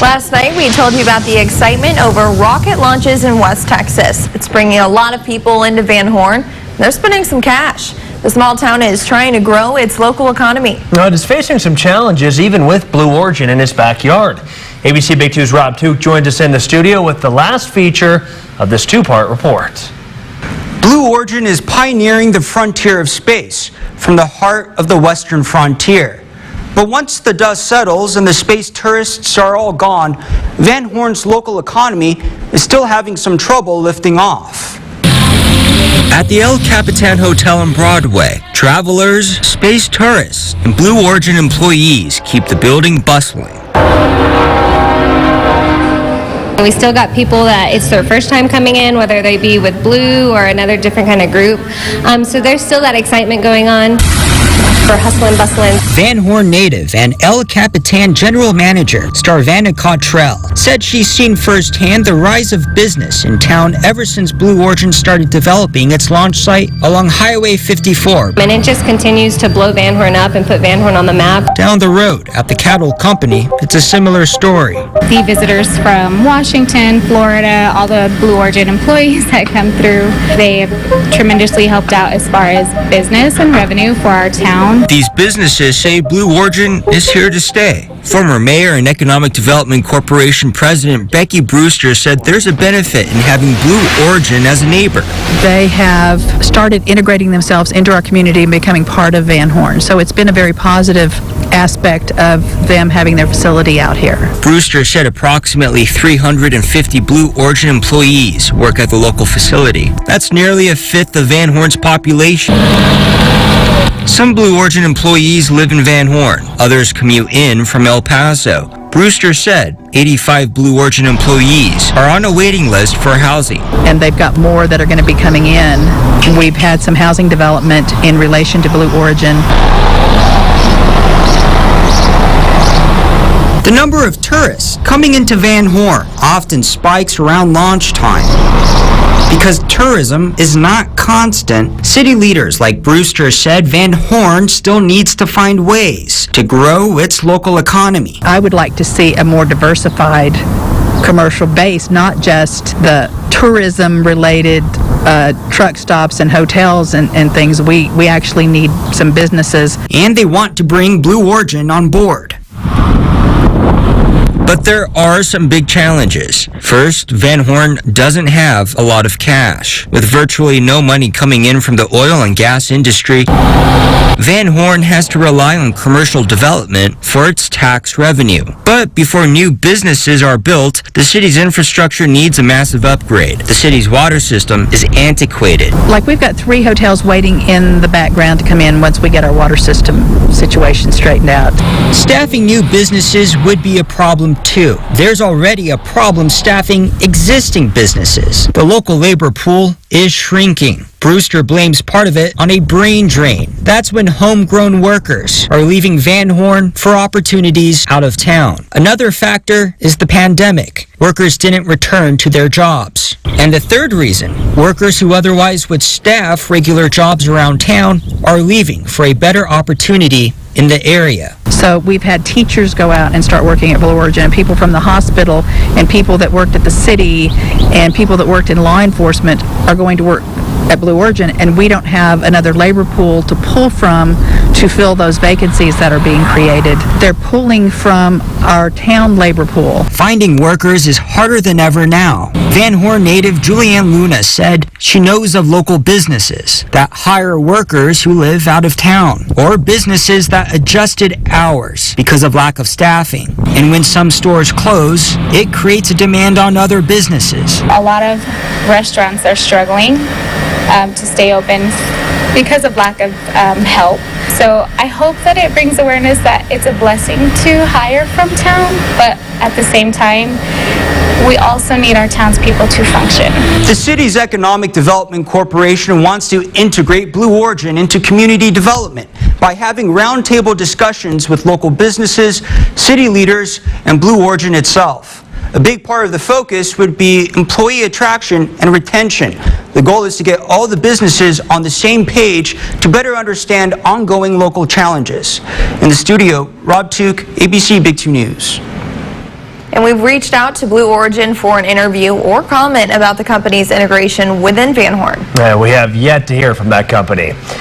Last night, we told you about the excitement over rocket launches in West Texas. It's bringing a lot of people into Van Horn. They're spending some cash. The small town is trying to grow its local economy. It is facing some challenges, even with Blue Origin in its backyard. ABC Big 2's Rob Tooke joins us in the studio with the last feature of this two-part report. Blue Origin is pioneering the frontier of space from the heart of the western frontier. But once the dust settles and the space tourists are all gone, Van Horn's local economy is still having some trouble lifting off. At the El Capitan Hotel on Broadway, travelers, space tourists, and Blue Origin employees keep the building bustling. We still got people that it's their first time coming in, whether they be with Blue or another different kind of group. So there's still that excitement going on. For hustling, bustling. Van Horn native and El Capitan general manager Starvana Cottrell said she's seen firsthand the rise of business in town ever since Blue Origin started developing its launch site along Highway 54. And it just continues to blow Van Horn up and put Van Horn on the map. Down the road at the Cattle Company, it's a similar story. The visitors from Washington, Florida, all the Blue Origin employees that come through, they have tremendously helped out as far as business and revenue for our town. These businesses say Blue Origin is here to stay. Former Mayor and Economic Development Corporation President Becky Brewster said there's a benefit in having Blue Origin as a neighbor. They have started integrating themselves into our community and becoming part of Van Horn. So it's been a very positive aspect of them having their facility out here. Brewster said approximately 350 Blue Origin employees work at the local facility. That's nearly a fifth of Van Horn's population. Some Blue Origin employees live in Van Horn. Others commute in from El Paso. Brewster said 85 Blue Origin employees are on a waiting list for housing. And they've got more that are going to be coming in. We've had some housing development in relation to Blue Origin. The number of tourists coming into Van Horn often spikes around launch time. Because tourism is not constant, city leaders like Brewster said Van Horn still needs to find ways to grow its local economy. I would like to see a more diversified commercial base, not just the tourism-related truck stops and hotels and things. We actually need some businesses. And they want to bring Blue Origin on board. But there are some big challenges. First, Van Horn doesn't have a lot of cash. With virtually no money coming in from the oil and gas industry, Van Horn has to rely on commercial development for its tax revenue. But before new businesses are built, the city's infrastructure needs a massive upgrade. The city's water system is antiquated. Like, we've got 3 hotels waiting in the background to come in once we get our water system situation straightened out. Staffing new businesses would be a problem too. There's already a problem staffing existing businesses. The local labor pool is shrinking. Brewster blames part of it on a brain drain. That's when homegrown workers are leaving Van Horn for opportunities out of town. Another factor is the pandemic. Workers didn't return to their jobs. And the third reason, workers who otherwise would staff regular jobs around town are leaving for a better opportunity in the area. So we've had teachers go out and start working at Blue Origin, and people from the hospital, and people that worked at the city, and people that worked in law enforcement are going to work at Blue Origin, and we don't have another labor pool to pull from to fill those vacancies that are being created. They're pulling from our town labor pool. Finding workers is harder than ever now. Van Horn native Julianne Luna said she knows of local businesses that hire workers who live out of town, or businesses that adjusted hours because of lack of staffing. And when some stores close, it creates a demand on other businesses. A lot of restaurants are struggling to stay open because of lack of help. So I hope that it brings awareness that it's a blessing to hire from town, but at the same time, we also need our townspeople to function. The city's Economic Development Corporation wants to integrate Blue Origin into community development by having roundtable discussions with local businesses, city leaders, and Blue Origin itself. A big part of the focus would be employee attraction and retention. The goal is to get all the businesses on the same page to better understand ongoing local challenges. In the studio, Rob Tooke, ABC Big 2 News. And we've reached out to Blue Origin for an interview or comment about the company's integration within Van Horn. We have yet to hear from that company.